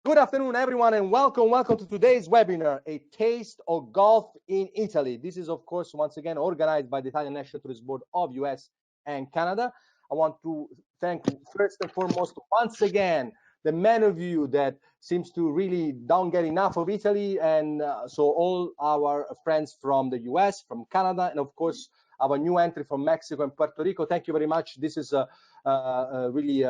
Good afternoon, everyone, and welcome to today's webinar, A Taste of Golf in Italy. This is, of course, once again, organized by the Italian National Tourist Board of US and Canada. I want to thank, first and foremost, once again, the many of you that seems to really don't get enough of Italy, and so all our friends from the US, from Canada, and of course, our new entry from Mexico and Puerto Rico. Thank you very much. This is really,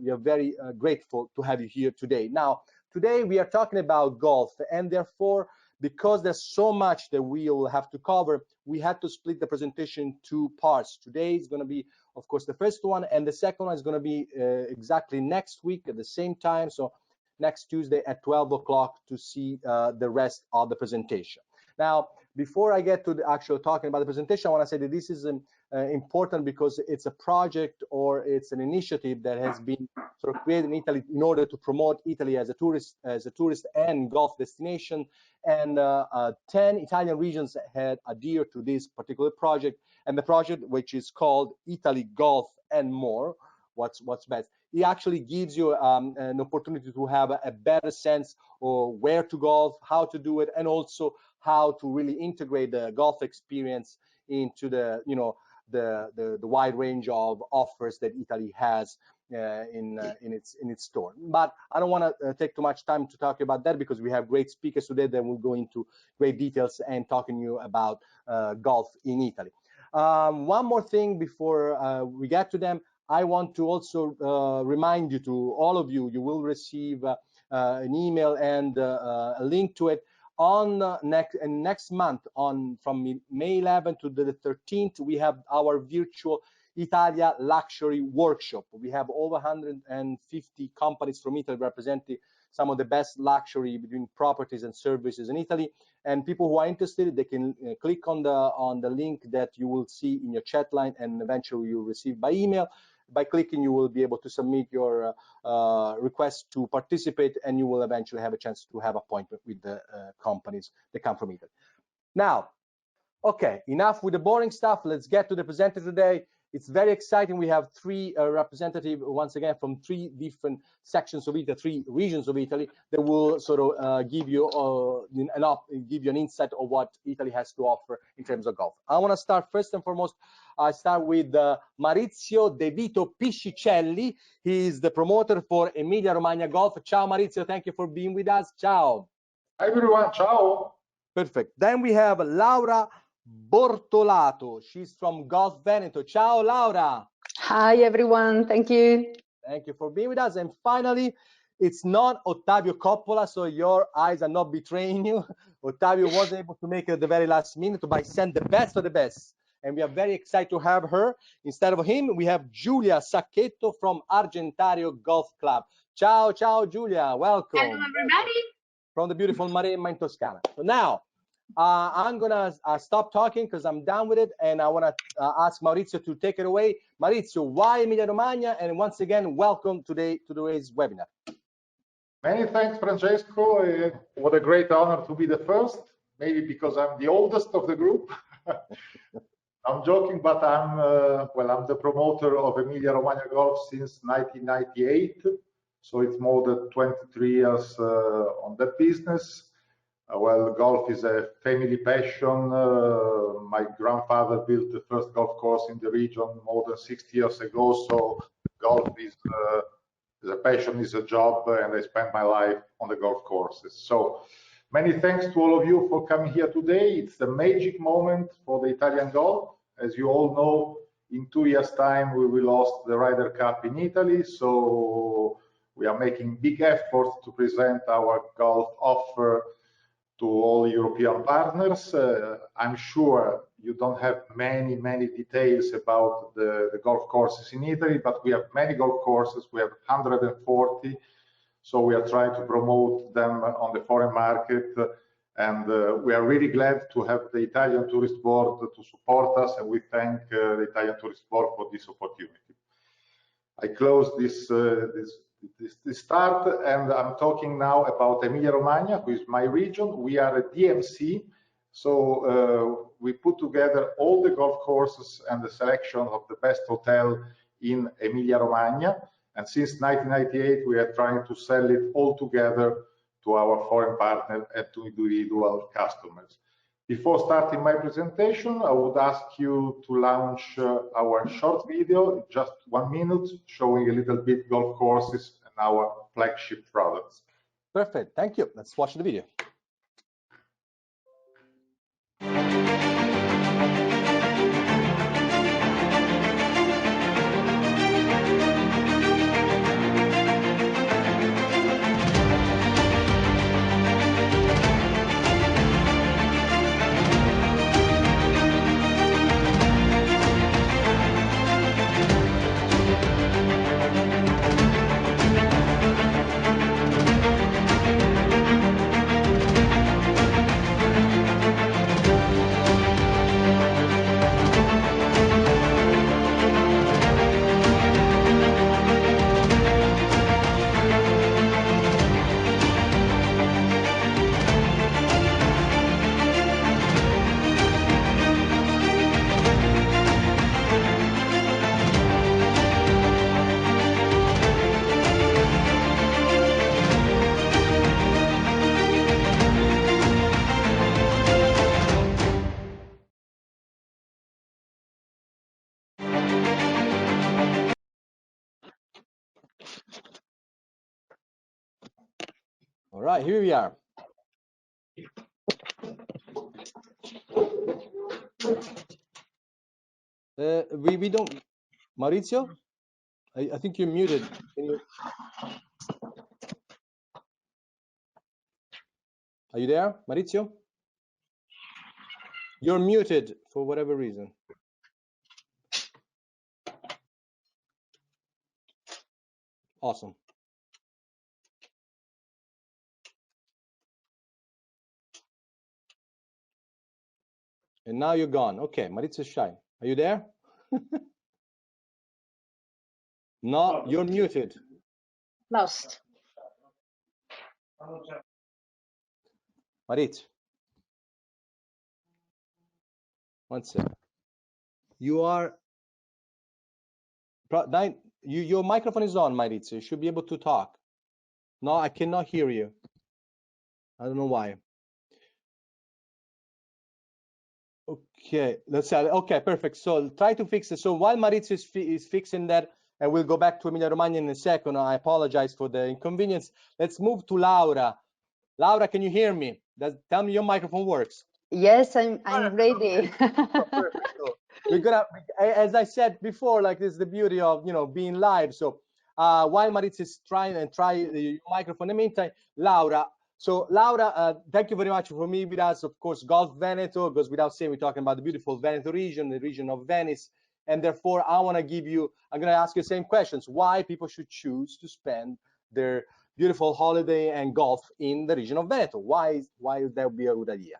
we are very grateful to have you here today. Now, today we are talking about golf, and therefore, because there's so much that we'll have to cover, we had to split the presentation in two parts. Today is going to be, of course, the first one, and the second one is going to be exactly next week at the same time, so next Tuesday at 12 o'clock to see the rest of the presentation. Now, before I get to the actual talking about the presentation, I want to say that this is important because it's a project or it's an initiative that has been sort of created in Italy in order to promote Italy as a tourist and golf destination. And 10 Italian regions had adhered to this particular project, and the project, which is called Italy Golf and More, what's best. It actually gives you an opportunity to have a better sense of where to golf, how to do it, and also how to really integrate the golf experience into the the wide range of offers that Italy has in its store. But I don't want to take too much time to talk about that because we have great speakers today that will go into great details and talking to you about golf in Italy. One more thing before we get to them, I want to also remind you, to all of you, you will receive an email and a link to it on next month, from May 11th to the 13th. We have our virtual Italia luxury workshop. We have over 150 companies from Italy representing some of the best luxury between properties and services in Italy. And people who are interested, they can click on the link that you will see in your chat line, and eventually you'll receive by email. By clicking, you will be able to submit your request to participate, and you will eventually have a chance to have appointment with the companies that come from Italy. Now, okay, enough with the boring stuff. Let's get to the presenter today. It's very exciting. We have three representatives, once again, from three different sections of Italy, three regions of Italy, that will sort of give you an insight of what Italy has to offer in terms of golf. I want to start first and foremost. I start with Maurizio De Vito Piscicelli. He is the promoter for Emilia Romagna Golf. Ciao, Maurizio. Thank you for being with us. Ciao. Hi, everyone. Ciao. Perfect. Then we have Laura Bortolato. She's from Golf Veneto. Ciao, Laura. Hi, everyone. Thank you. Thank you for being with us. And finally, it's not Ottavio Coppola, so your eyes are not betraying you. Ottavio was able to make it at the very last minute, but send the best of the best. And we are very excited to have her. Instead of him, we have Giulia Sacchetto from Argentario Golf Club. Ciao, ciao, Giulia. Welcome. Hello, everybody. From the beautiful Maremma in Toscana. So now, I'm going to stop talking because I'm done with it, and I want to ask Maurizio to take it away. Maurizio, why Emilia-Romagna? And once again, welcome today to today's webinar. Many thanks, Francesco. What a great honor to be the first, maybe because I'm the oldest of the group. I'm joking, but I'm the promoter of Emilia-Romagna Golf since 1998. So it's more than 23 years on that business. Well, golf is a family passion. My grandfather built the first golf course in the region more than 60 years ago. So golf is a passion, is a job, and I spend my life on the golf courses. So many thanks to all of you for coming here today. It's a magic moment for the Italian golf. As you all know, in 2 years' time, we will host the Ryder Cup in Italy. So we are making big efforts to present our golf offer to all European partners. I'm sure you don't have many details about the golf courses in Italy, but we have many golf courses. We have 140. So we are trying to promote them on the foreign market. And we are really glad to have the Italian Tourist Board to support us, and we thank the Italian Tourist Board for this opportunity. I close this start, and I'm talking now about Emilia-Romagna, who is my region. We are a DMC, so we put together all the golf courses and the selection of the best hotel in Emilia-Romagna. And since 1998, we are trying to sell it all together to our foreign partners and to individual customers. Before starting my presentation, I would ask you to launch our short video, just 1 minute, showing a little bit golf courses and our flagship products. Perfect, thank you. Let's watch the video. All right, here we are. We don't, Maurizio, I think you're muted. Can you... Are you there, Maurizio? You're muted for whatever reason. Awesome. And now you're gone. Okay, Maurizio Shine. Are you there? No, you're muted. Lost. Maurizio. One second. You are... Your microphone is on, Maurizio. You should be able to talk. No, I cannot hear you. I don't know why. Okay, let's say, okay, perfect. So try to fix it. So while Maurizio is fixing that, and we'll go back to Emilia Romagna in a second. I apologize for the inconvenience. Let's move to Laura. Laura, can you hear me? Tell me your microphone works. Yes, I'm ready. Perfect. So we're gonna, as I said before, like this is the beauty of being live. So while Maurizio is trying the microphone, in the meantime, Laura. So Laura, thank you very much for being with us. Of course, Golf Veneto goes without saying. We're talking about the beautiful Veneto region, the region of Venice, and therefore I'm going to ask you the same questions. Why people should choose to spend their beautiful holiday and golf in the region of Veneto? Why that would be a good idea?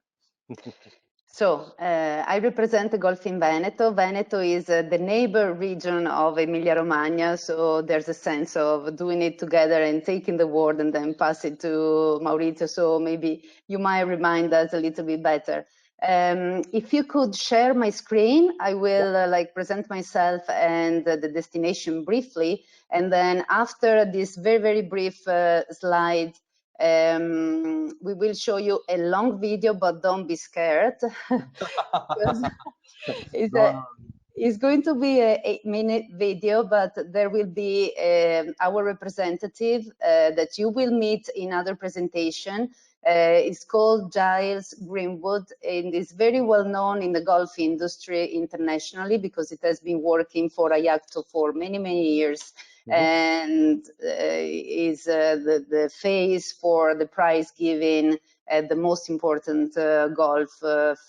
So I represent Golf in Veneto. Veneto is the neighbor region of Emilia Romagna, so there's a sense of doing it together and taking the word and then pass it to Maurizio, so maybe you might remind us a little bit better. If you could share my screen, I will present myself and the destination briefly, and then after this very, very brief slide, we will show you a long video, but don't be scared. It's going to be a 8-minute video, but there will be our representative that you will meet in other presentation. It's called Giles Greenwood, and is very well known in the golf industry internationally because it has been working for Ayacto for many, many years. And is the face for the prize giving at the most important golf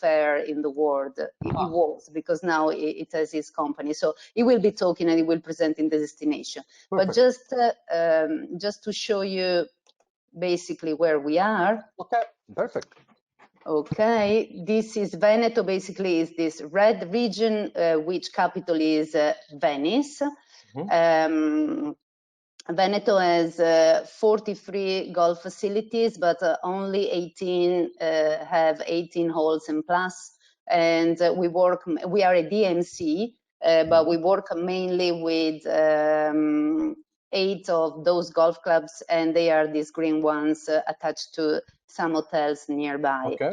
fair in the world. It was, because now it has its company. So he will be talking and he will present in the destination. Perfect. But just to show you basically where we are. Okay, perfect. Okay, this is Veneto, basically is this red region, which capital is Venice. Veneto has 43 golf facilities, but only 18 have 18 holes and plus. And we are a DMC, but we work mainly with 8 of those golf clubs, and they are these green ones attached to some hotels nearby. Okay.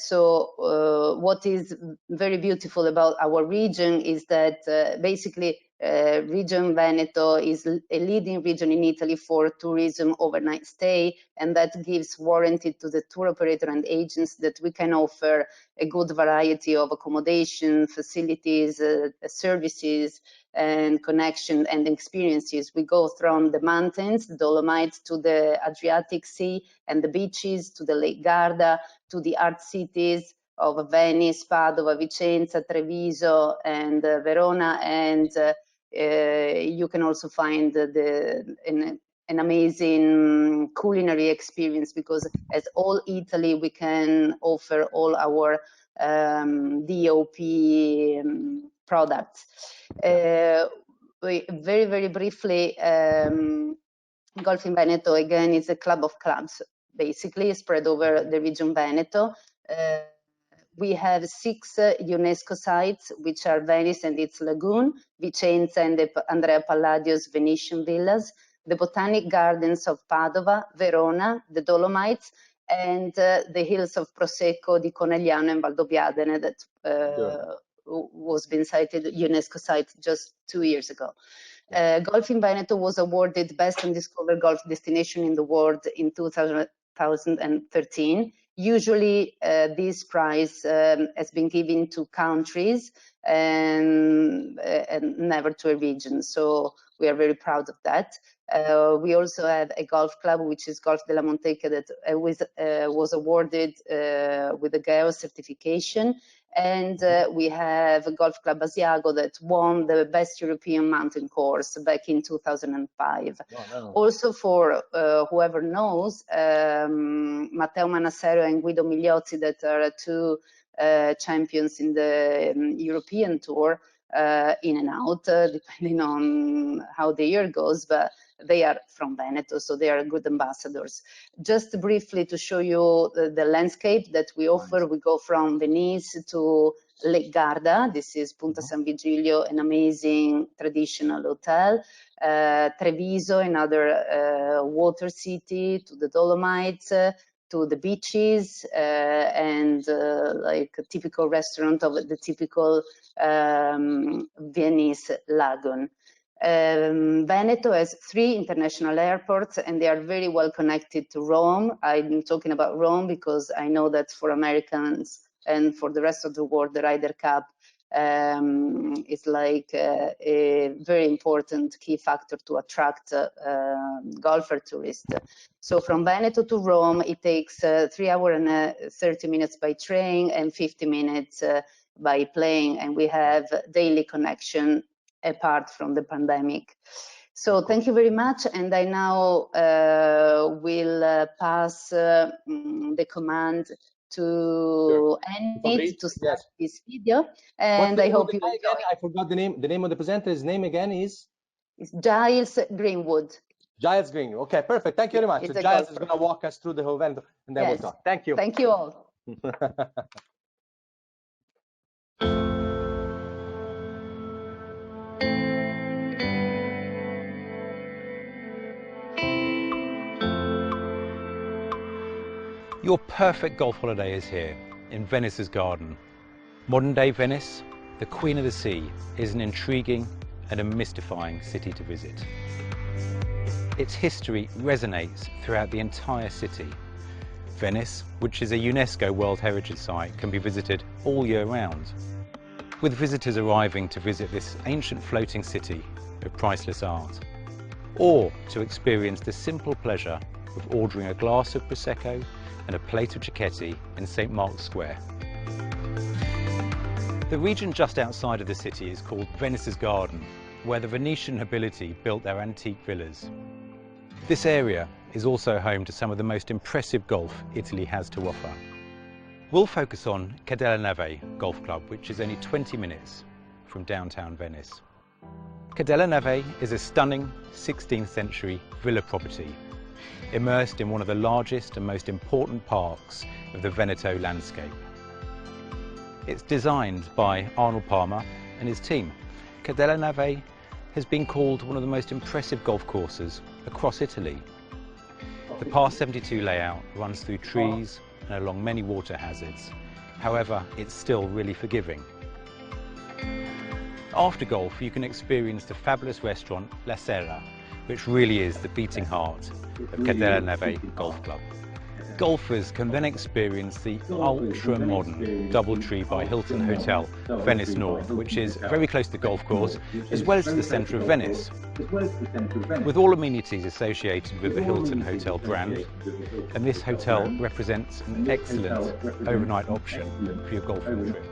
What is very beautiful about our region is that basically region Veneto is a leading region in Italy for tourism overnight stay, and that gives warranty to the tour operator and agents that we can offer a good variety of accommodation, facilities, services, and connection and experiences. We go from the mountains, the Dolomites, to the Adriatic Sea and the beaches, to the Lake Garda, to the art cities of Venice, Padova, Vicenza, Treviso, and Verona. And you can also find an amazing culinary experience, because as all Italy, we can offer all our DOP products. Very, very briefly, Golf in Veneto, again, is a club of clubs, basically spread over the region Veneto. We have 6 UNESCO sites, which are Venice and its lagoon, Vicenza and the Andrea Palladio's Venetian villas, the Botanic Gardens of Padova, Verona, the Dolomites, and the hills of Prosecco di Conegliano and Valdobbiadene that was been cited UNESCO site just 2 years ago. Golf in Veneto was awarded Best Undiscovered Golf Destination in the World in 2013. Usually, this prize has been given to countries and never to a region. So we are very proud of that. We also have a golf club, which is Golf della Montecchia, that was awarded with a GEO certification. And we have a Golf Club Asiago that won the Best European Mountain Course back in 2005. Oh, no. Also, for whoever knows, Matteo Manassero and Guido Migliozzi, that are 2 champions in the European Tour, in and out, depending on how the year goes, but they are from Veneto, so they are good ambassadors. Just briefly to show you the landscape that we offer, we go from Venice to Lake Garda. This is Punta San Vigilio, an amazing traditional hotel. Treviso, another water city, to the Dolomites, to the beaches, and like a typical restaurant of the typical Venice lagoon. Veneto has 3 international airports, and they are very well connected to Rome. I'm talking about Rome because I know that for Americans and for the rest of the world, the Ryder Cup is like a very important key factor to attract golfer tourists. So from Veneto to Rome, it takes 3 hours and 30 minutes by train and 50 minutes by plane, and we have daily connection apart from the pandemic. So thank you very much, and I now will pass the command to Enid to start this video, and I hope you enjoy. I forgot the name. The name of the presenter, his name again is? It's Giles Greenwood. Giles Greenwood. Okay, perfect. Thank you very much. So Giles is going to walk us through the whole event, and then we'll talk. Thank you. Thank you all. Your perfect golf holiday is here, in Venice's garden. Modern-day Venice, the Queen of the Sea, is an intriguing and a mystifying city to visit. Its history resonates throughout the entire city. Venice, which is a UNESCO World Heritage Site, can be visited all year round, with visitors arriving to visit this ancient floating city of priceless art, or to experience the simple pleasure of ordering a glass of Prosecco and a plate of cicchetti in St. Mark's Square. The region just outside of the city is called Venice's Garden, where the Venetian nobility built their antique villas. This area is also home to some of the most impressive golf Italy has to offer. We'll focus on Cadella Neve Golf Club, which is only 20 minutes from downtown Venice. Cadella Neve is a stunning 16th century villa property immersed in one of the largest and most important parks of the Veneto landscape. It's designed by Arnold Palmer and his team. Cadella Neve has been called one of the most impressive golf courses across Italy. The par 72 layout runs through trees and along many water hazards. However, it's still really forgiving. After golf, you can experience the fabulous restaurant La Serra, which really is the beating heart of Cadella Neve Golf Club. Golfers can then experience the ultra-modern Doubletree by Hilton Hotel, Venice North, which is very close to the golf course, as well as to the centre of Venice. With all amenities associated with the Hilton Hotel brand, and this hotel represents an excellent overnight option for your golfing trip.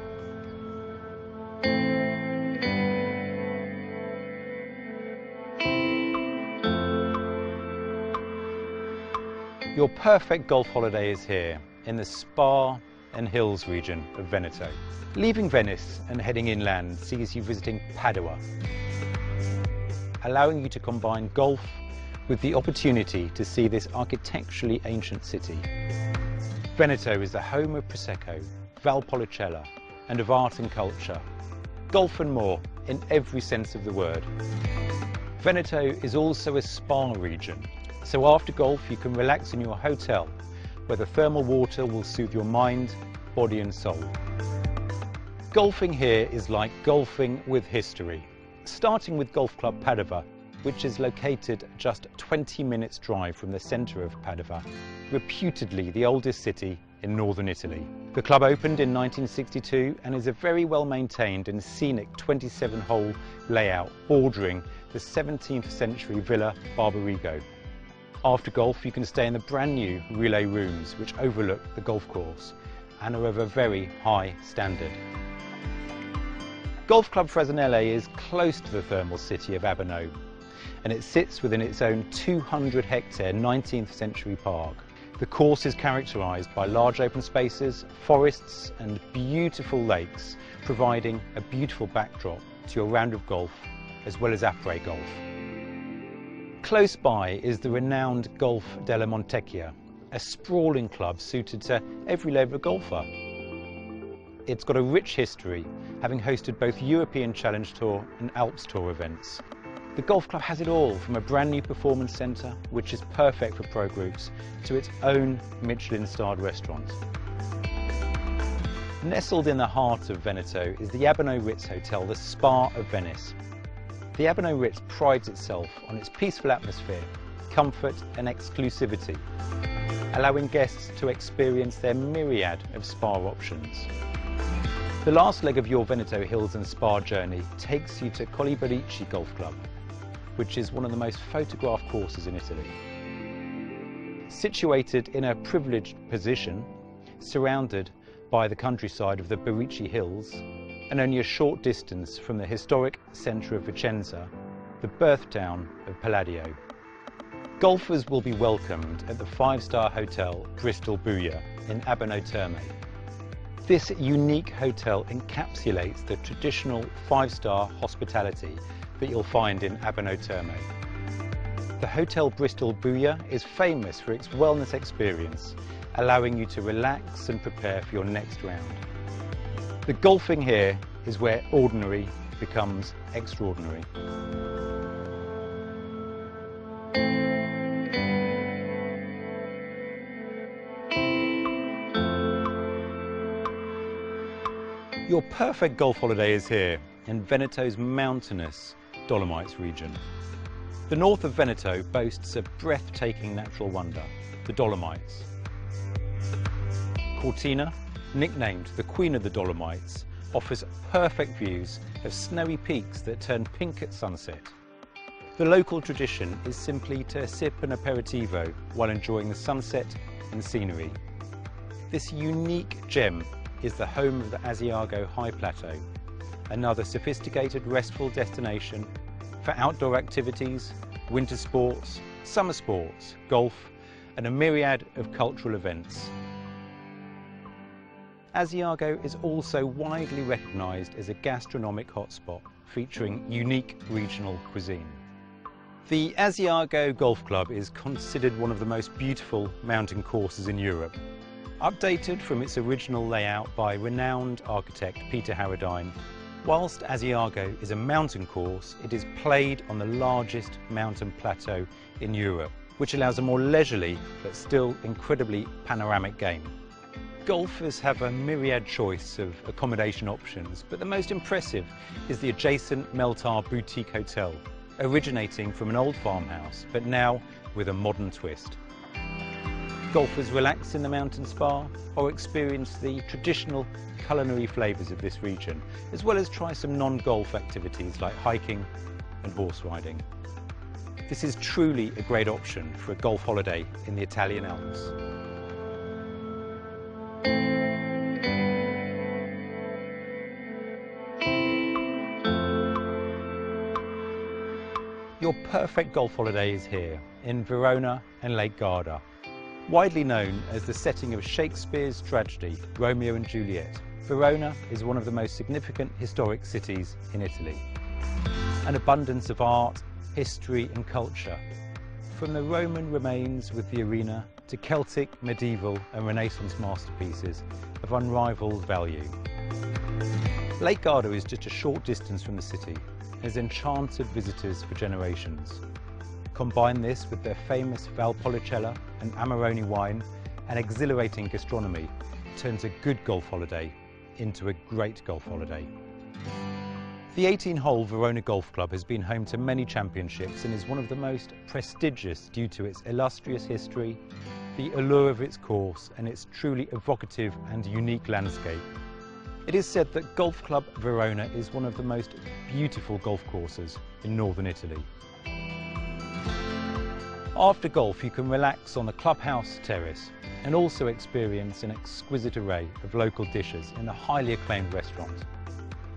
Your perfect golf holiday is here in the Spa and Hills region of Veneto. Leaving Venice and heading inland sees you visiting Padua, allowing you to combine golf with the opportunity to see this architecturally ancient city. Veneto is the home of Prosecco, Valpolicella, and of art and culture. Golf and more in every sense of the word. Veneto is also a spa region. So after golf, you can relax in your hotel, where the thermal water will soothe your mind, body and soul. Golfing here is like golfing with history. Starting with Golf Club Padova, which is located just 20 minutes drive from the centre of Padova, reputedly the oldest city in northern Italy. The club opened in 1962 and is a very well maintained and scenic 27-hole layout bordering the 17th century Villa Barbarigo. After golf, you can stay in the brand new relay rooms which overlook the golf course and are of a very high standard. Golf Club Frasonele is close to the thermal city of Abano, and it sits within its own 200-hectare 19th century park. The course is characterised by large open spaces, forests and beautiful lakes, providing a beautiful backdrop to your round of golf as well as après golf. Close by is the renowned Golf della Montecchia, a sprawling club suited to every level of golfer. It's got a rich history, having hosted both European Challenge Tour and Alps Tour events. The golf club has it all, from a brand new performance centre, which is perfect for pro groups, to its own Michelin-starred restaurant. Nestled in the heart of Veneto is the Abano Ritz Hotel, the Spa of Venice. The Abano Ritz prides itself on its peaceful atmosphere, comfort and exclusivity, allowing guests to experience their myriad of spa options. The last leg of your Veneto Hills and Spa journey takes you to Colli Berici Golf Club, which is one of the most photographed courses in Italy. Situated in a privileged position, surrounded by the countryside of the Berici Hills, and only a short distance from the historic centre of Vicenza, the birth town of Palladio. Golfers will be welcomed at the 5-star hotel Bristol Buia in Abano Terme. This unique hotel encapsulates the traditional 5-star hospitality that you'll find in Abano Terme. The Hotel Bristol Buia is famous for its wellness experience, allowing you to relax and prepare for your next round. The golfing here is where ordinary becomes extraordinary. Your perfect golf holiday is here in Veneto's mountainous Dolomites region. The north of Veneto boasts a breathtaking natural wonder, the Dolomites. Cortina, nicknamed the Queen of the Dolomites, offers perfect views of snowy peaks that turn pink at sunset. The local tradition is simply to sip an aperitivo while enjoying the sunset and scenery. This unique gem is the home of the Asiago High Plateau, another sophisticated, restful destination for outdoor activities, winter sports, summer sports, golf, and a myriad of cultural events. Asiago is also widely recognised as a gastronomic hotspot featuring unique regional cuisine. The Asiago Golf Club is considered one of the most beautiful mountain courses in Europe. Updated from its original layout by renowned architect Peter Harradine, Whilst Asiago is a mountain course, it is played on the largest mountain plateau in Europe, which allows a more leisurely but still incredibly panoramic game. Golfers have a myriad choice of accommodation options, but the most impressive is the adjacent Meltar Boutique Hotel, originating from an old farmhouse, but now with a modern twist. Golfers relax in the mountain spa or experience the traditional culinary flavours of this region, as well as try some non-golf activities like hiking and horse riding. This is truly a great option for a golf holiday in the Italian Alps. Your perfect golf holiday is here in Verona and Lake Garda. Widely known as the setting of Shakespeare's tragedy, Romeo and Juliet, Verona is one of the most significant historic cities in Italy. An abundance of art, history and culture, from the Roman remains with the arena to Celtic, medieval and Renaissance masterpieces of unrivaled value. Lake Garda is just a short distance from the city and has enchanted visitors for generations. Combine this with their famous Valpolicella and Amarone wine and exhilarating gastronomy, turns a good golf holiday into a great golf holiday. The 18-hole Verona Golf Club has been home to many championships and is one of the most prestigious due to its illustrious history, the allure of its course and its truly evocative and unique landscape. It is said that Golf Club Verona is one of the most beautiful golf courses in northern Italy. After golf, you can relax on the clubhouse terrace and also experience an exquisite array of local dishes in a highly acclaimed restaurant.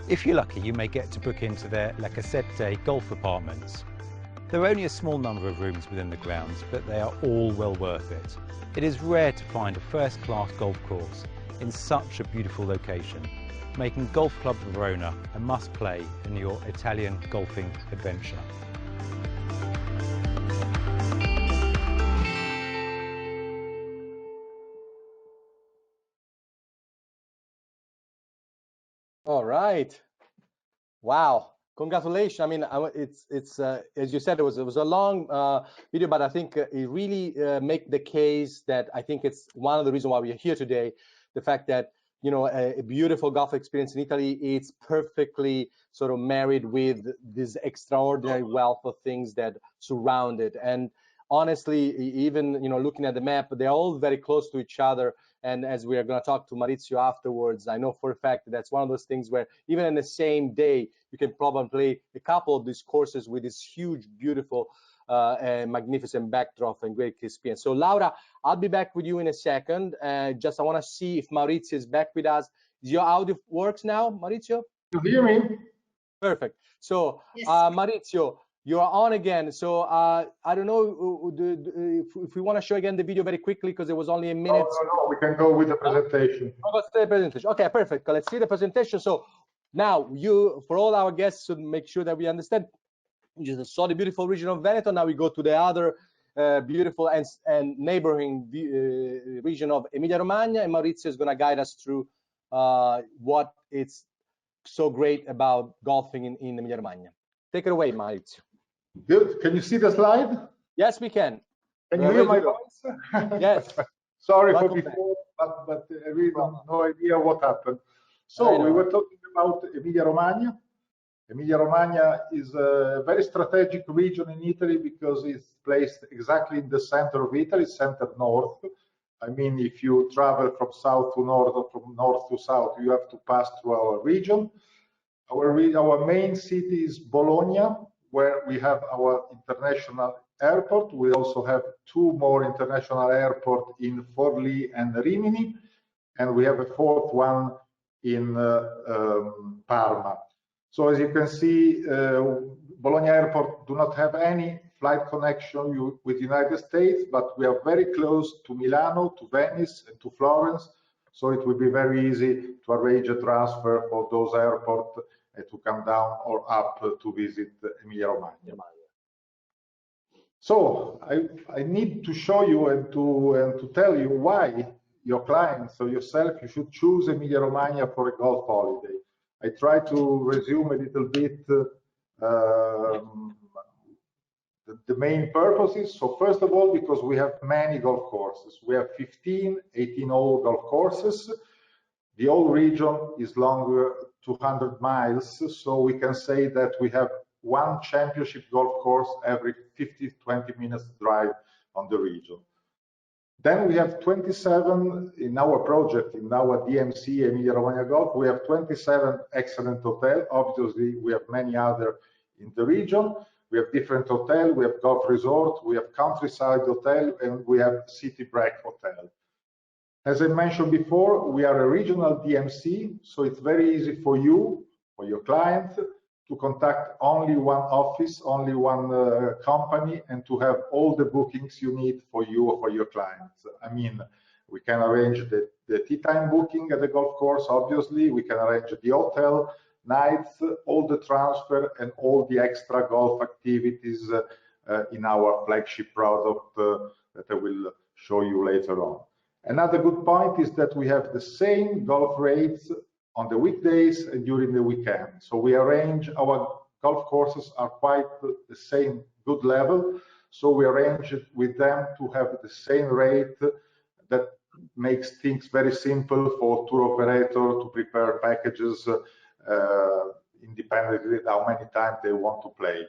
If you're lucky, you may get to book into their La Casette golf apartments. There are only a small number of rooms within the grounds, but they are all well worth it. It is rare to find a first-class golf course in such a beautiful location, making Golf Club Verona a must-play in your Italian golfing adventure. All right. Wow. Congratulations. I mean, it's as you said, it was a long video, but I think it really make the case that I think it's one of the reasons why we are here today. The fact that, you know, a beautiful golf experience in Italy, it's perfectly sort of married with this extraordinary wealth of things that surround it. And honestly, even, you know, looking at the map, they're all very close to each other. And as we are going to talk to Maurizio afterwards, I know for a fact that that's one of those things where even in the same day, you can probably play a couple of these courses with this huge, beautiful, and magnificent backdrop and great experience. So Laura, I'll be back with you in a second. Just I want to see if Maurizio is back with us. Is your audio works now, Maurizio? You hear me? Perfect. So Yes. Maurizio, you're on again. So I don't know if we want to show again the video very quickly because it was only a minute. No, we can go with the presentation. Okay, perfect. Let's see the presentation. So now you, for all our guests, to make sure that we understand, you just saw the beautiful region of Veneto. Now we go to the other beautiful and neighboring region of Emilia-Romagna, and Maurizio is going to guide us through what it's so great about golfing in Emilia-Romagna. Take it away, Maurizio. Good. Can you see the slide? Yes, we can. Can you hear my voice? Yes. Sorry Welcome for before, but I really no idea what happened. So we were talking about Emilia-Romagna. Emilia-Romagna is a very strategic region in Italy because it's placed exactly in the center of Italy, center north. I mean, if you travel from south to north or from north to south, you have to pass through our region. Our main city is Bologna, where we have our international airport. We also have two more international airports in Forlì and Rimini, and we have a fourth one in Parma. So as you can see, Bologna Airport do not have any flight connection with the United States, but we are very close to Milano, to Venice, and to Florence. So it will be very easy to arrange a transfer for those airports to come down or up to visit Emilia-Romagna. So I need to show you and to tell you why your clients or yourself, you should choose Emilia-Romagna for a golf holiday. I try to resume a little bit the main purposes. So first of all, because we have many golf courses. We have 15 18-hole golf courses. The whole region is longer 200 miles, so we can say that we have one championship golf course every 50-20 minutes drive on the region. Then we have 27 in our project, in our DMC Emilia-Romagna Golf, we have 27 excellent hotels. Obviously, we have many other in the region. We have different hotels, we have golf resort, we have countryside hotel, and we have city break hotel. As I mentioned before, we are a regional DMC, so it's very easy for you, for your client, to contact only one office, only one company, and to have all the bookings you need for you or for your clients. I mean, we can arrange the tea time booking at the golf course, obviously. We can arrange the hotel, nights, all the transfer, and all the extra golf activities in our flagship product that I will show you later on. Another good point is that we have the same golf rates on the weekdays and during the weekend. So we arrange, our golf courses are quite the same good level. So we arrange with them to have the same rate. That makes things very simple for tour operator to prepare packages independently how many times they want to play.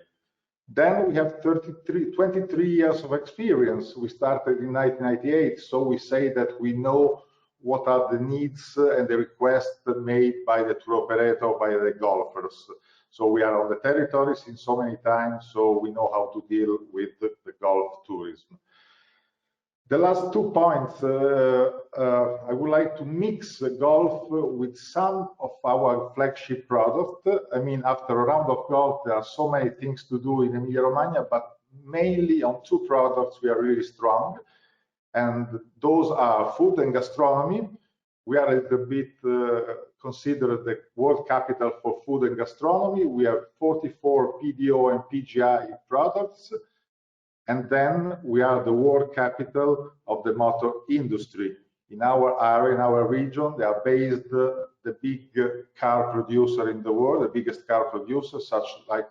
Then we have 23 years of experience. We started in 1998, so we say that we know what are the needs and the requests made by the tour operator, by the golfers. So we are on the territory since so many times, so we know how to deal with the golf tourism. The last 2 points, I would like to mix golf with some of our flagship product. I mean, after a round of golf, there are so many things to do in Emilia-Romagna, but mainly on 2 products we are really strong. And those are food and gastronomy. We are a little bit considered the world capital for food and gastronomy. We have 44 PDO and PGI products. And then we are the world capital of the motor industry. In our area, in our region, they are based the big car producer in the world, the biggest car producer, such like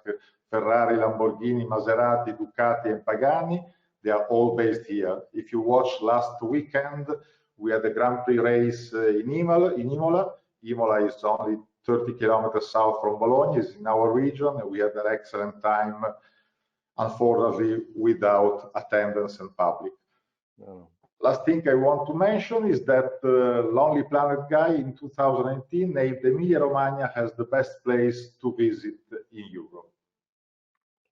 Ferrari, Lamborghini, Maserati, Ducati, and Pagani. They are all based here. If you watched last weekend, we had the Grand Prix race in Imola. Imola is only 30 kilometers south from Bologna, it's in our region, and we had an excellent time, unfortunately, without attendance and public. Oh. Last thing I want to mention is that Lonely Planet Guy in 2018 named Emilia-Romagna as the best place to visit in Europe.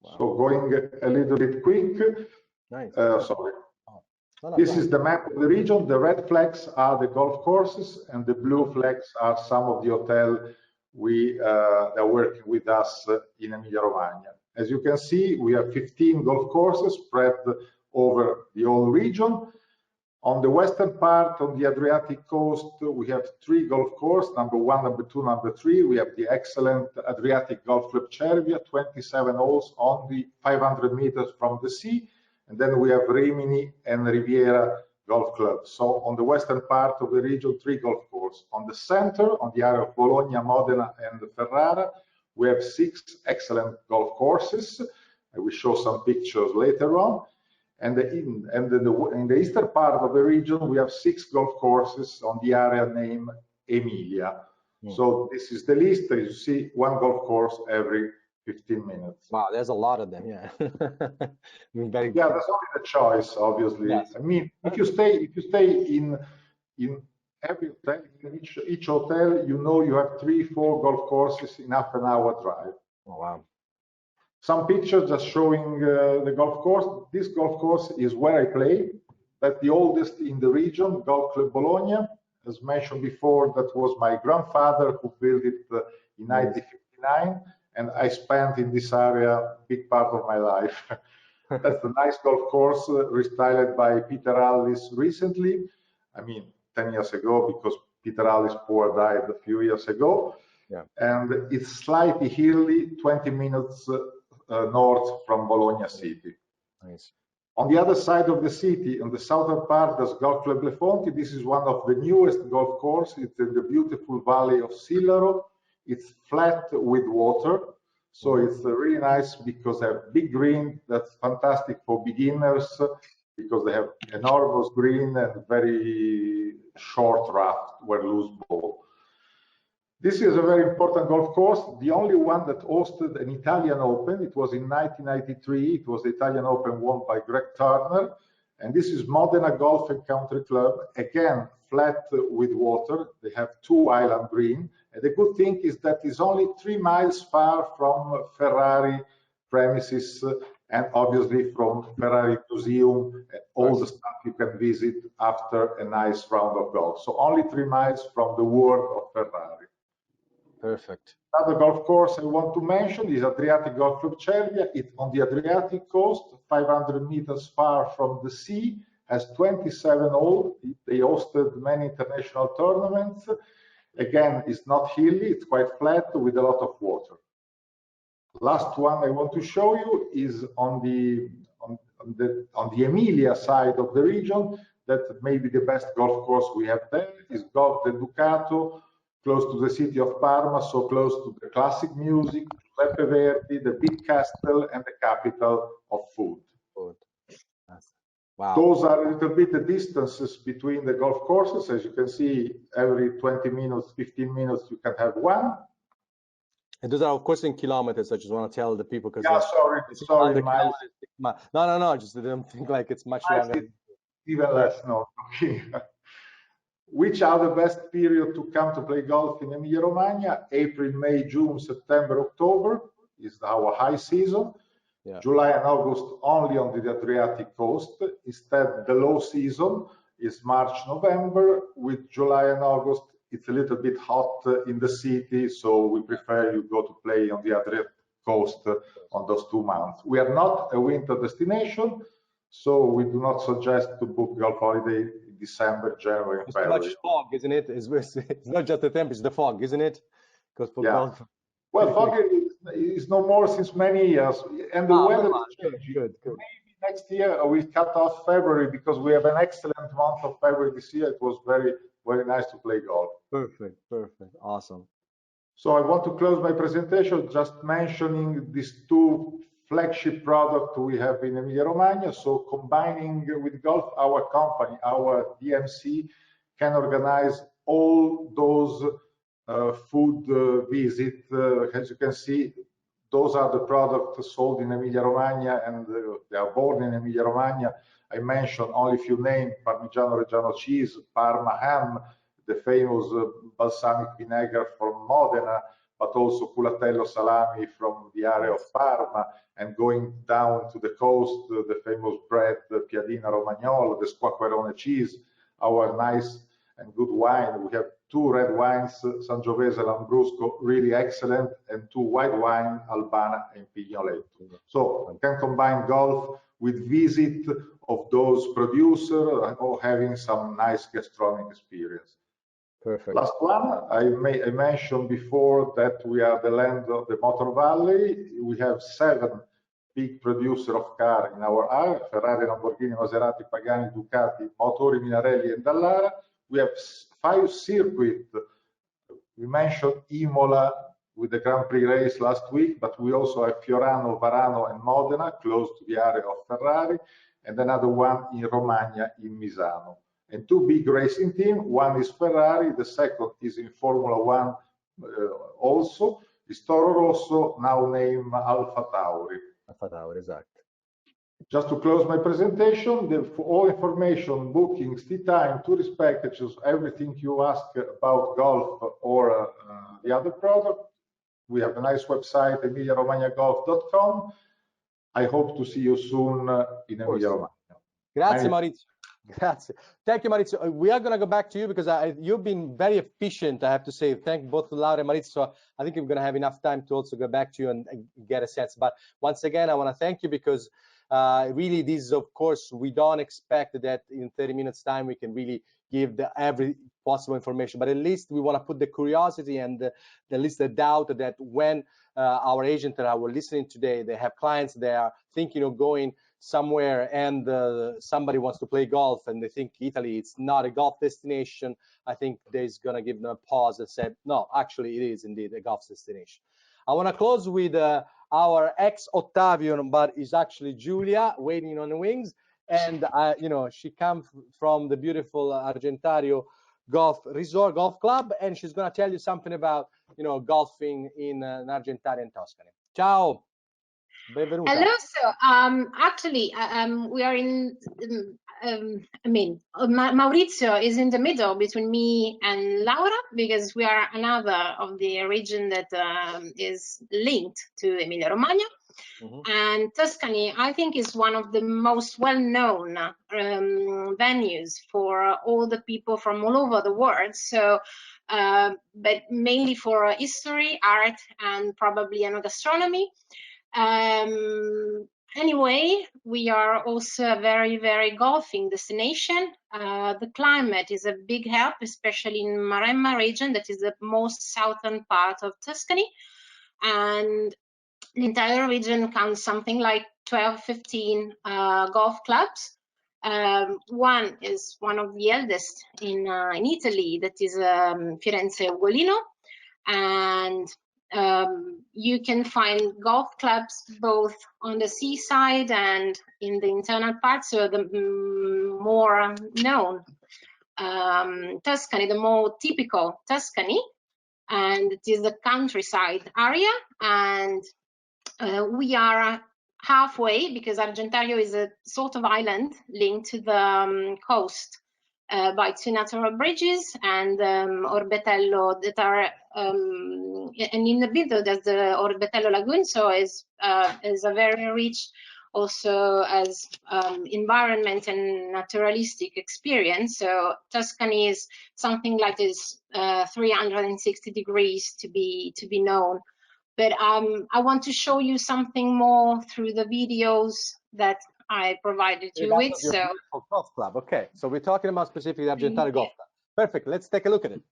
Wow. So going a little bit quick. Nice. Sorry. Oh. This is the map of the region. The red flags are the golf courses, and the blue flags are some of the hotels that are working with us in Emilia-Romagna. As you can see, we have 15 golf courses spread over the whole region. On the western part, on the Adriatic coast, we have 3 golf courses, number 1, number 2, number 3. We have the excellent Adriatic Golf Club Cervia, 27 holes, only 500 meters from the sea. And then we have Rimini and Riviera Golf Club. So on the western part of the region, 3 golf courses. On the center, on the area of Bologna, Modena, and Ferrara, we have 6 excellent golf courses. I will show some pictures later on. And in the eastern part of the region, we have 6 golf courses on the area named Emilia. So this is the list. As you see, 1 golf course every 15 minutes. Wow, there's a lot of them. Yeah. I mean, yeah, that's only the choice, obviously. Yes. I mean, if you stay in every hotel, in each hotel, you know you have 3-4 golf courses in half an hour drive. Oh, wow. Some pictures just showing the golf course. This golf course is where I play. That's the oldest in the region, Golf Club Bologna. As mentioned before, that was my grandfather who built it in 1959, and I spent in this area a big part of my life. That's a nice golf course, restyled by Peter Allis recently. I mean, 10 years ago, because Peter Allis poor died a few years ago. Yeah. And it's slightly hilly, 20 minutes north from Bologna city. Nice. On the other side of the city, on the southern part, there's Golf Club Le Fonti. This is one of the newest golf courses. It's in the beautiful valley of Sillaro. It's flat with water, so it's really nice because they have big green. That's fantastic for beginners because they have enormous green and very short raft where loose ball. This is a very important golf course, the only one that hosted an Italian Open. It was in 1993. It was the Italian Open won by Greg Turner. And this is Modena Golf and Country Club, again, flat with water. They have 2 island green. And the good thing is that it's only 3 miles far from Ferrari premises and obviously from Ferrari Museum, all the stuff you can visit after a nice round of golf. So only 3 miles from the world of Ferrari. Perfect. Another golf course I want to mention is Adriatic Golf Club Cervia. It's on the Adriatic coast, 500 meters far from the sea, has 27 holes. They hosted many international tournaments. Again, it's not hilly, it's quite flat with a lot of water. Last one I want to show you is on the Emilia side of the region. That may be the best golf course we have there. Is Golf del Ducato, close to the city of Parma, so close to the classic music, Giuseppe Verdi, the big castle, and the capital of food. Wow. Those are a little bit the distances between the golf courses. As you can see, every 20 minutes, 15 minutes, you can have one. And those are, of course, in kilometers. I just want to tell the people because yeah, sorry, miles. No, I just didn't think like it's much longer. Even less, no. Which are the best period to come to play golf in Emilia-Romagna? April, May, June, September, October is our high season. Yeah. July and August only on the Adriatic coast. Instead, the low season is March, November. With July and August, it's a little bit hot in the city, so we prefer you go to play on the Adriatic coast on those 2 months. We are not a winter destination, so we do not suggest to book golf holiday in December, January, and February. It's too much fog, isn't it? It's not just the temperature, it's the fog, isn't it? Because for golf. Well, fog is no more since many years, and the weather is changing. Good. Maybe next year we cut off February because we have an excellent month of February this year. It was very, very nice to play golf. Perfect, awesome. So I want to close my presentation just mentioning these 2 flagship products we have in Emilia-Romagna. So combining with golf, our company, our DMC, can organize all those food visit. As you can see, those are the products sold in Emilia-Romagna, and they are born in Emilia-Romagna. I mentioned only a few names: Parmigiano Reggiano cheese, Parma ham, the famous balsamic vinegar from Modena, but also culatello salami from the area of Parma, and going down to the coast, the famous bread, the Piadina Romagnolo, the Squacquerone cheese, our nice and good wine. We have 2 red wines, Sangiovese Lambrusco, really excellent, and 2 white wine, Albana and Pignoletto. So you can combine golf with visit of those producers or having some nice gastronomic experience. Perfect. Last one, I mentioned before that we are the land of the Motor Valley. We have 7 big producers of cars in our area: Ferrari, Lamborghini, Maserati, Pagani, Ducati, Motori, Minarelli, and Dallara. We have 5 circuits. We mentioned Imola with the Grand Prix race last week, but we also have Fiorano, Varano, and Modena, close to the area of Ferrari, and another one in Romagna, in Misano. And 2 big racing teams. One is Ferrari, the second is in Formula 1 also, is Toro Rosso, now named Alfa Tauri. Alfa Tauri, exactly. Just to close my presentation, for all information, bookings, tea time, tourist packages, everything you ask about golf or the other product, we have a nice website, emiliaromagnagolf.com. I hope to see you soon in Emilia-Romagna. Grazie, Maurizio. Grazie. Thank you, Maurizio. We are going to go back to you because you've been very efficient, I have to say. Thank both Laura and Maurizio. So I think we're going to have enough time to also go back to you and get a sense. But once again, I want to thank you because really, this is, of course, we don't expect that in 30 minutes time we can really give every possible information, but at least we want to put the curiosity and at least the doubt that when our agent and our listening today, they have clients, they are thinking of going somewhere and somebody wants to play golf and they think Italy it's not a golf destination, I think there's gonna give them a pause and say, no, actually it is indeed a golf destination. I want to close with our ex-Octavian, but is actually Julia waiting on the wings. And, you know, she comes from the beautiful Argentario Golf Resort, Golf Club, and she's going to tell you something about, you know, golfing in Argentaria and Tuscany. Ciao. Benvenuta. Hello. So, actually, we are in. I mean, Maurizio is in the middle between me and Laura because we are another of the region that is linked to Emilia-Romagna. And Tuscany, I think, is one of the most well-known venues for all the people from all over the world. So, but mainly for history, art, and probably gastronomy. Anyway, we are also a very, very golfing destination. The climate is a big help, especially in Maremma region, that is the most southern part of Tuscany. And the entire region counts something like 12, 15 golf clubs. One is one of the eldest in Italy, that is Firenze Ugolino. And you can find golf clubs both on the seaside and in the internal parts, so the more known Tuscany, the more typical Tuscany, and it is the countryside area. And we are halfway because Argentario is a sort of island linked to the coast by 2 natural bridges and Orbetello that are, and in the middle there's the Orbetello Lagoon, so is a very rich also as environment and naturalistic experience. So Tuscany is something like this 360 degrees to be known. But I want to show you something more through the videos that I provided you with. So golf club. Okay, so we're talking about specifically Argentario Golf Club. Perfect. Let's take a look at it.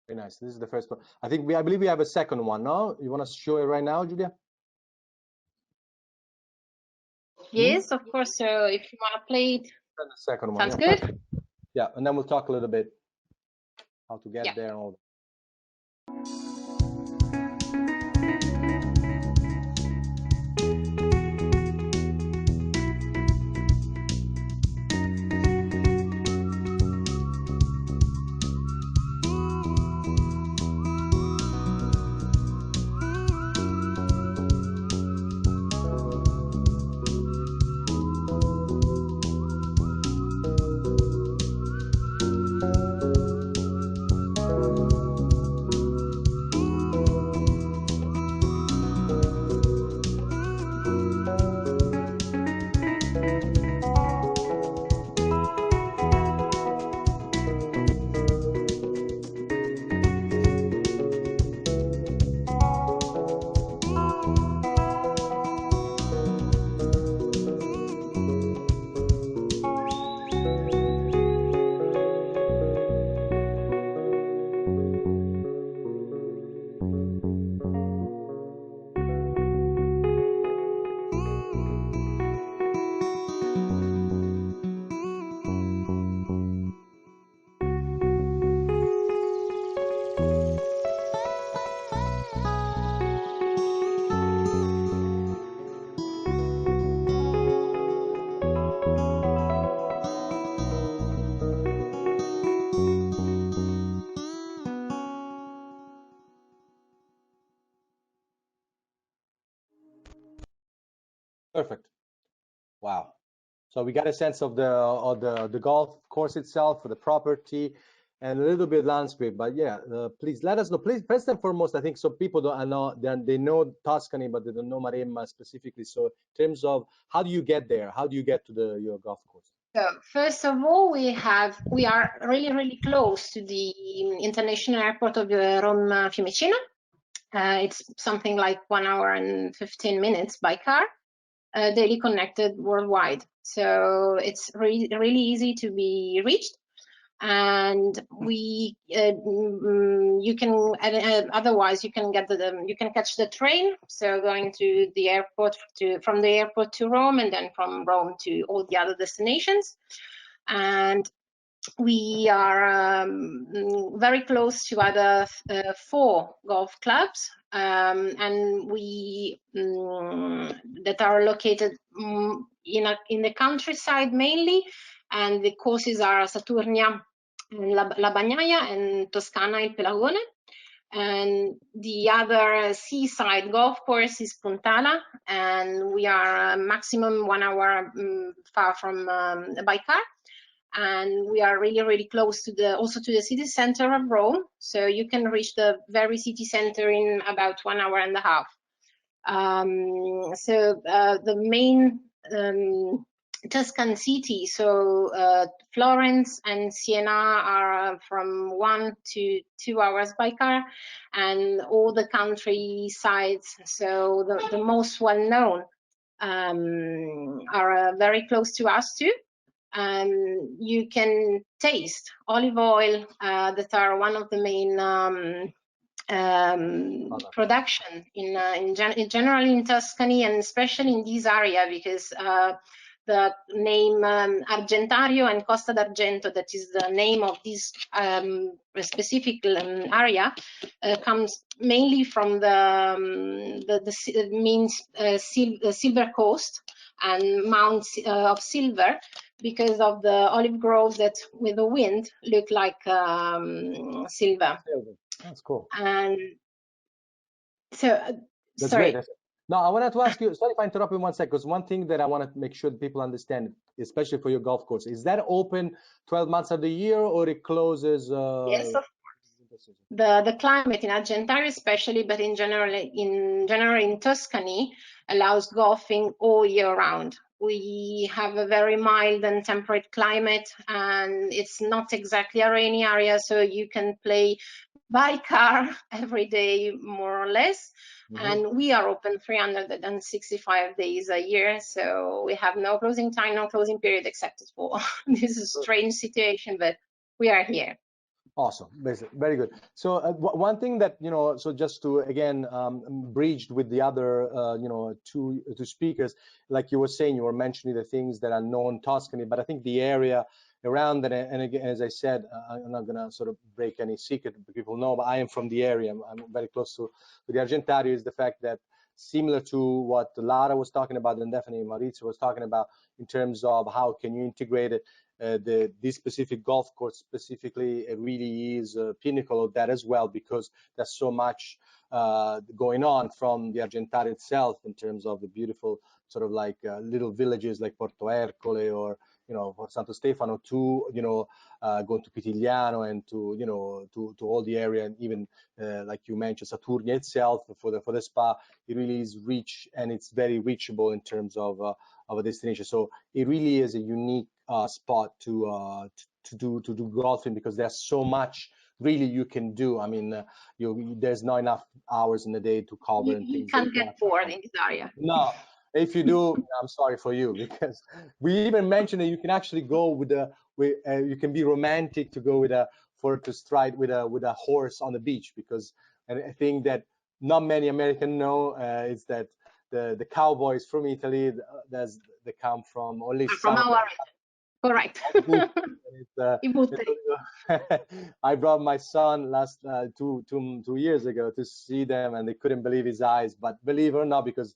Very nice. This is the first one. I believe we have a second one. No, you want to show it right now, Julia? yes, of course. So if you want to play it, And the second one. sounds Yeah. good. Yeah, and then we'll talk a little bit how to get there and all. Perfect. Wow. So we got a sense of the golf course itself, for the property, and a little bit landscape. But yeah, please let us know. Please, first and foremost, I think so people don't know, they know Tuscany, but they don't know Maremma specifically. So in terms of how do you get there? How do you get to your golf course? So first of all, we are really close to the international airport of Rome Fiumicino. It's something like 1 hour and 15 minutes by car, daily connected worldwide. So it's really easy to be reached. And you can otherwise you can get you can catch the train, so going to the airport from the airport to Rome, and then from Rome to all the other destinations. And we are very close to other 4 golf clubs, and we that are located in the countryside mainly, and the courses are Saturnia, La Bagnaia, and Toscana, Il Pelagone. And the other seaside golf course is Puntala, and we are maximum 1 hour far from by car. And we are really close to also to the city center of Rome, so you can reach the very city center in about 1 hour and a half. So the main Tuscan city, so Florence and Siena are from 1 to 2 hours by car, and all the countrysides, so the most well-known are very close to us too. You can taste olive oil that are one of the main production generally in Tuscany, and especially in this area, because the name Argentario and Costa d'Argento, that is the name of this specific area, comes mainly from means Silver Coast and Mount of Silver, because of the olive groves that with the wind look like silver. That's cool. And so that's sorry. Great. No, I wanted to ask you, sorry if I interrupt you 1 second, because one thing that I want to make sure that people understand, especially for your golf course, is that open 12 months of the year, or it closes? Yes, of course. The climate in Argentario especially, but in general in Tuscany, allows golfing all year round. We have a very mild and temperate climate, and it's not exactly a rainy area, so you can play by car every day, more or less. And we are open 365 days a year, so we have no closing time, no closing period, except for this is a strange situation, but we are here. Awesome, very good. So one thing that, so just to again bridged with the other two speakers, like you were saying, you were mentioning the things that are known Tuscany, but I think the area around, and again, as I said, I'm not gonna sort of break any secret, people know, but I am from the area. I'm very close to the Argentario. Is the fact that, similar to what Lara was talking about, and definitely Maurizio was talking about, in terms of how can you integrate it, this specific golf course specifically, it really is a pinnacle of that as well, because there's so much going on from the Argentario itself, in terms of the beautiful sort of like little villages like Porto Ercole, or for Santo Stefano, to going to Pitigliano, and to all the area, and even like you mentioned, Saturnia itself for the spa. It really is rich, and it's very reachable in terms of a destination. So it really is a unique spot to do golfing, because there's so much really you can do. I mean, there's not enough hours in the day to cover. You can't get bored in this area. No. If you do, I'm sorry for you, because we even mentioned that you can actually go you can be romantic to go to stride with a horse on the beach, because I think that not many Americans know is that the cowboys from Italy, they come from, or at least from our area. Correct. I brought my son last 2 years ago to see them, and they couldn't believe his eyes. But believe it or not, because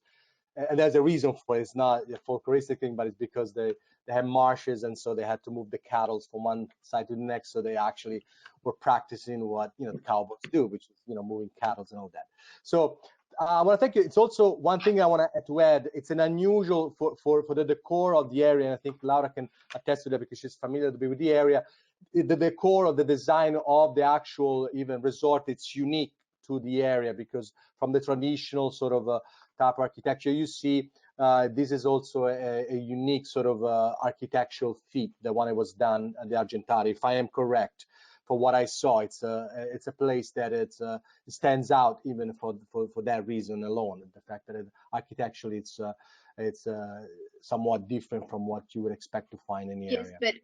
and there's a reason for it. It's not a folkloristic thing, but it's because they have marshes, and so they had to move the cattle from one side to the next. So they actually were practicing what the cowboys do, which is moving cattle and all that. So I want to thank you. It's also one thing I want to add. It's an unusual for the decor of the area, and I think Laura can attest to that because she's familiar with the area. The decor of the design of the actual even resort, it's unique to the area because from the traditional sort of type of architecture you see, this is also a unique sort of architectural feat, the one that was done at the Argentario, if I am correct. For what I saw, it's a place that it stands out even for that reason alone. The fact that architecturally it's somewhat different from what you would expect to find in the Yes, area. but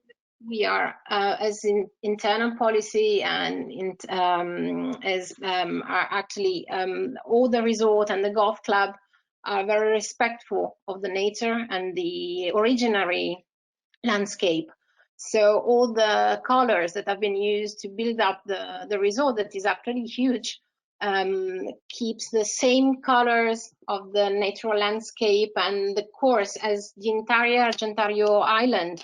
we are as in internal policy and are actually all the resort and the golf club are very respectful of the nature and the originary landscape. So all the colors that have been used to build up the resort, that is actually huge, keeps the same colors of the natural landscape and the course, as the entire Argentario Island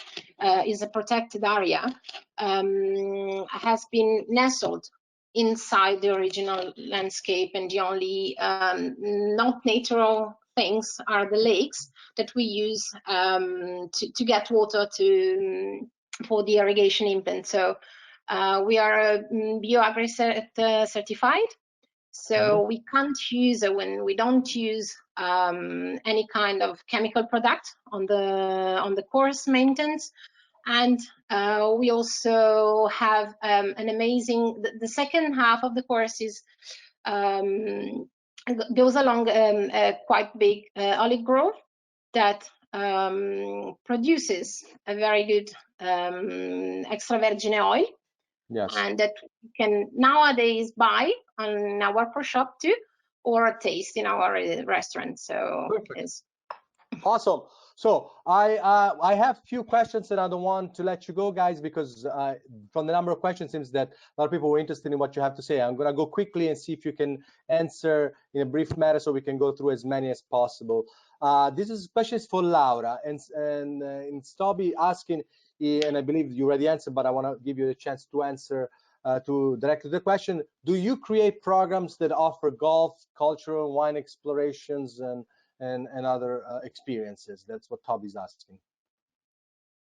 is a protected area, has been nestled inside the original landscape, and the only not natural things are the lakes that we use to get water for the irrigation implant. So we are bioagri certified, so we can't use when we don't use any kind of chemical product on the course maintenance. And we also have an amazing, the second half of the course is goes along a quite big olive grove that produces a very good extra virgin oil. Yes. And that you can nowadays buy on our pro shop too, or taste in our restaurant. So it's awesome. So I have few questions and I don't want to let you go, guys, because from the number of questions, it seems that a lot of people were interested in what you have to say. I'm going to go quickly and see if you can answer in a brief manner so we can go through as many as possible. This is questions for Laura, and Toby asking, and I believe you already answered, but I want to give you a chance to answer to directly the question. Do you create programs that offer golf, cultural, wine explorations, and other experiences? That's what Toby's asking.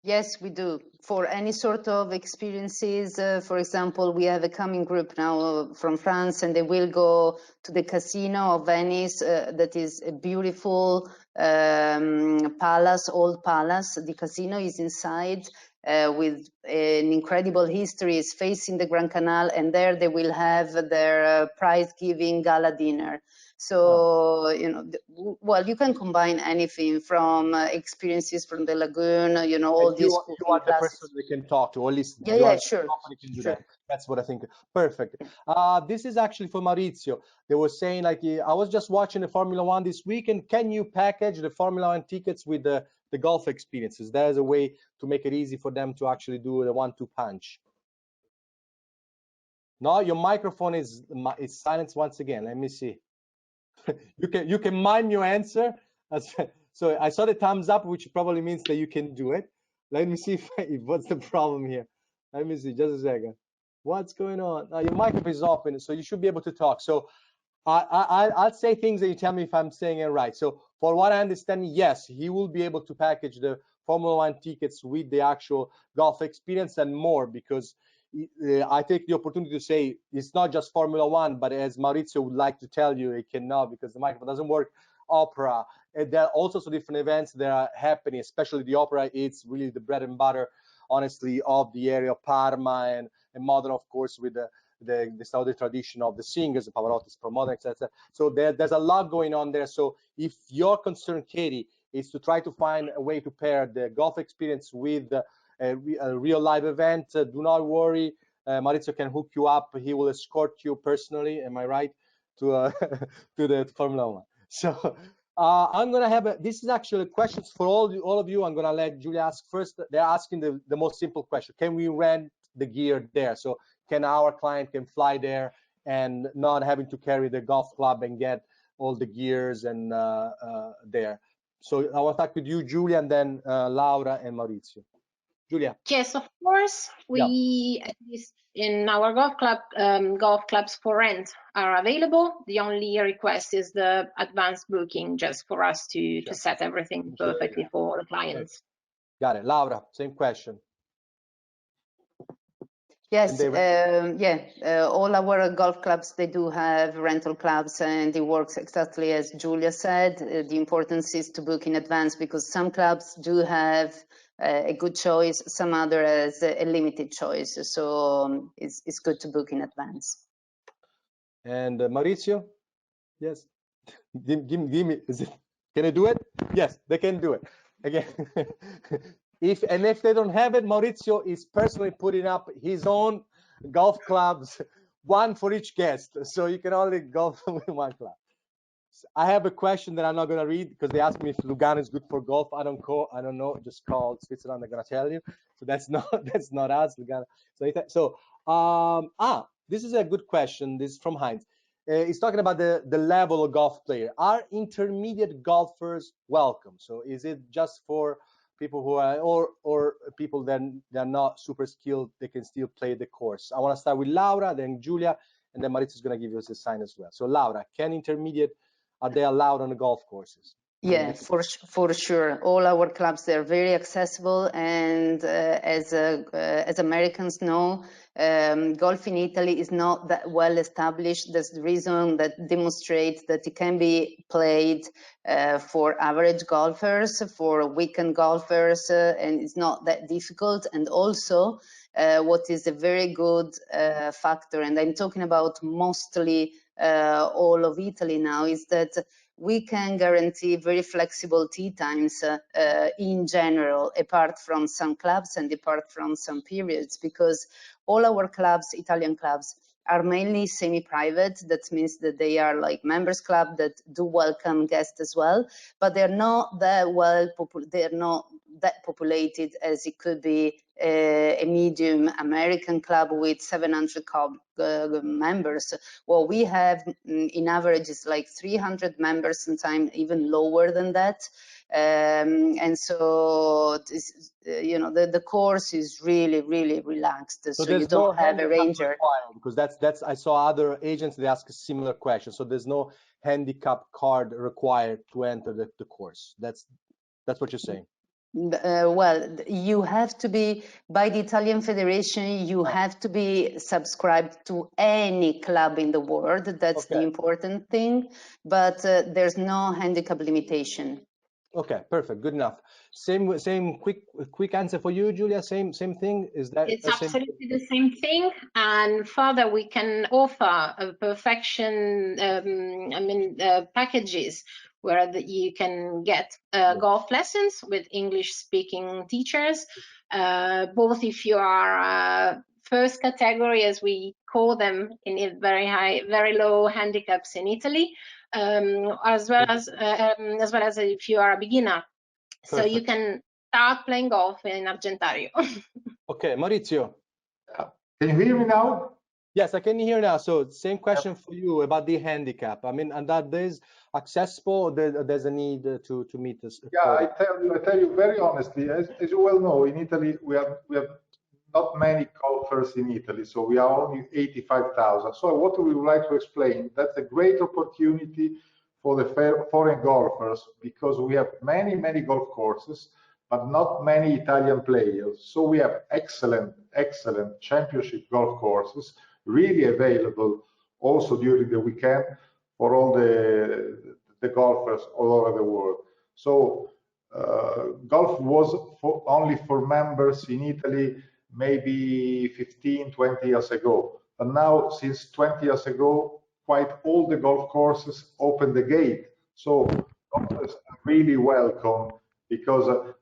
Yes, we do. For any sort of experiences, for example, we have a coming group now from France, and they will go to the casino of Venice. That is a beautiful palace, old palace. The casino is inside with an incredible history. It's facing the Grand Canal, and there they will have their prize-giving gala dinner. So, you know, well, you can combine anything from experiences from the lagoon, you know, all these. You are the person they can talk to, or at least sure. Can do that. That's what I think. Perfect. This is actually for Maurizio. They were saying, like, I was just watching the Formula One this weekend. Can you package the Formula One tickets with the golf experiences? That is a way to make it easy for them to actually do the 1-2 punch. No, your microphone is silenced once again. Let me see. You can mime your answer. So I saw the thumbs up, which probably means that you can do it. Let me see if what's the problem here. Let me see, just a second. What's going on? Your microphone is open, so you should be able to talk. So I'll say things and you tell me if I'm saying it right. So for what I understand, yes, he will be able to package the Formula One tickets with the actual golf experience and more, because I take the opportunity to say it's not just Formula One, but as Maurizio would like to tell you, it cannot because the microphone doesn't work. Opera, there are also some different events that are happening, especially the opera. It's really the bread and butter, honestly, of the area of Parma and modern, of course, with the Saudi tradition of the singers, the Pavarotti's, Promoter, etc. So there's a lot going on there. So if your concern, Katie, is to try to find a way to pair the golf experience with a real live event, do not worry. Maurizio can hook you up. He will escort you personally. Am I right? To to the Formula One. So I'm gonna have this is actually questions for all of you. I'm gonna let Julia ask first. They're asking the most simple question: can we rent the gear there? So can our client can fly there and not having to carry the golf club and get all the gears and there? So I will talk with you, Julia, and then Laura and Maurizio. Julia. Yes, of course. We, at least in our golf clubs for rent are available. The only request is the advanced booking, just for us to set everything perfectly for the clients. Got it. Laura, same question. Yes, all our golf clubs, they do have rental clubs, and it works exactly as Julia said. The importance is to book in advance, because some clubs do have a good choice, some other has a limited choice. So it's good to book in advance. And Maurizio? Yes. Give me, can I do it? Yes, they can do it. Again, if they don't have it, Maurizio is personally putting up his own golf clubs, one for each guest. So you can only golf with one club. I have a question that I'm not going to read, because they asked me if Lugano is good for golf. I don't know. Just call Switzerland. They're going to tell you. So that's not us, Lugano. This is a good question. This is from Heinz. He's talking about the level of golf player. Are intermediate golfers welcome? So is it just for people who are, or people that they're not super skilled, they can still play the course? I want to start with Laura, then Julia, and then Maurizio is going to give us a sign as well. So Laura, are they allowed on the golf courses? Yeah, for sure. All our clubs, they're very accessible, and as Americans know, golf in Italy is not that well established. That's the reason that demonstrates that it can be played for average golfers, for weekend golfers, and it's not that difficult. And also, what is a very good factor, and I'm talking about mostly all of Italy now, is that we can guarantee very flexible tee times in general, apart from some clubs and apart from some periods, because all our clubs, Italian clubs, are mainly semi-private. That means that they are like members club that do welcome guests as well, but they're not that they're not that populated as it could be a medium American club with 700 members. Well, we have in average is like 300 members, sometimes even lower than that. And so this, the course is really, really relaxed. So you don't have a ranger. Because that's I saw other agents, they ask a similar question. So there's no handicap card required to enter the course. That's what you're saying. Well, you have to be, by the Italian Federation, you have to be subscribed to any club in the world. That's the important thing, but there's no handicap limitation. Okay, perfect, good enough. Same quick answer for you, Julia. Same thing. Is that? It's absolutely the same thing, and further we can offer a perfection. Packages where you can get golf lessons with English-speaking teachers, both if you are first category, as we call them, in very low handicaps in Italy, as well as if you are a beginner. Perfect. So you can start playing golf in Argentario. Okay, Maurizio. Can you hear me now? Yes, I can hear now. So same question for you about the handicap. I mean, and that is accessible. There's a need to meet this. Yeah, I tell you very honestly, as you well know, in Italy we have not many golfers in Italy, so we are only 85,000. So what we would like to explain, that's a great opportunity for the foreign golfers, because we have many golf courses, but not many Italian players. So we have excellent championship golf courses, really available also during the weekend for all the golfers all over the world. So golf was only for members in Italy maybe 15-20 years ago, but now since 20 years ago, quite all the golf courses open the gate. So golfers are really welcome, because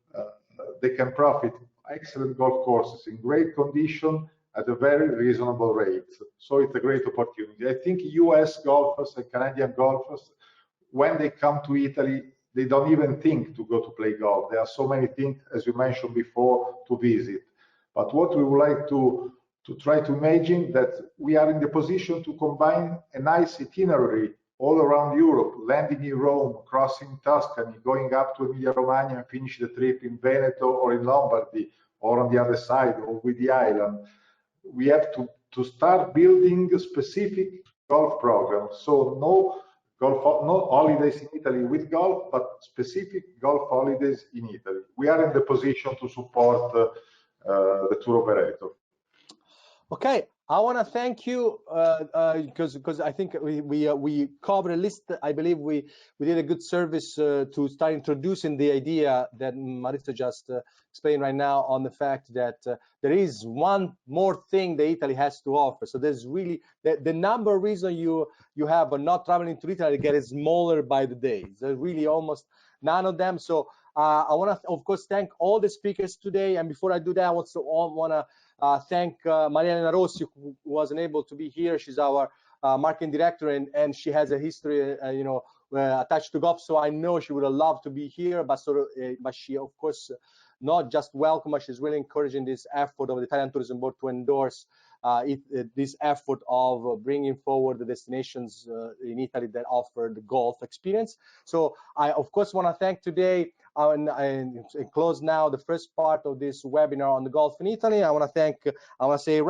they can profit excellent golf courses in great condition at a very reasonable rate. So it's a great opportunity. I think US golfers and Canadian golfers, when they come to Italy, they don't even think to go to play golf. There are so many things, as you mentioned before, to visit. But what we would like to try to imagine, that we are in the position to combine a nice itinerary all around Europe, landing in Rome, crossing Tuscany, going up to Emilia-Romagna and finish the trip in Veneto or in Lombardy, or on the other side, or with the island, we have to start building a specific golf program. So no holidays in Italy with golf, but specific golf holidays in Italy. We are in the position to support the tour operator. Okay, I want to thank you because I think we covered a list. I believe we did a good service to start introducing the idea that Maurizio just explained right now on the fact that there is one more thing that Italy has to offer. So there's really the number of reasons you have for not traveling to Italy get smaller by the day. There's really almost none of them. So I want to, of course, thank all the speakers today. And before I do that, I also want to thank Maria Elena Rossi, who wasn't able to be here. She's our marketing director, and she has a history, attached to golf. So I know she would have loved to be here, but but she, of course, not just welcome, but she's really encouraging this effort of the Italian Tourism Board to endorse this effort of bringing forward the destinations in Italy that offer the golf experience. So I, of course, want to thank today and close now the first part of this webinar on the golf in Italy. I want to say,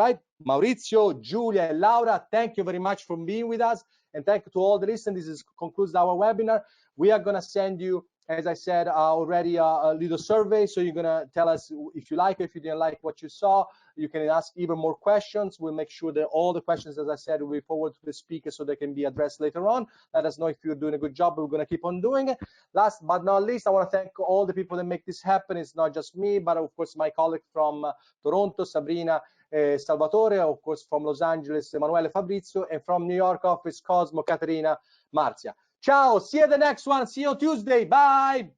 Maurizio, Giulia, and Laura, thank you very much for being with us. And thank you to all the listeners. This concludes our webinar. We are going to send you, as I said already, a little survey. So you're going to tell us if you like it, if you didn't like what you saw. You can ask even more questions. We'll make sure that all the questions, as I said, will be forwarded to the speaker so they can be addressed later on. Let us know if you're doing a good job. We're going to keep on doing it. Last but not least, I want to thank all the people that make this happen. It's not just me, but of course my colleague from Toronto, Sabrina Salvatore, of course from Los Angeles, Emanuele Fabrizio, and from New York office, Cosmo, Caterina, Marzia. Ciao, see you at the next one. See you Tuesday. Bye.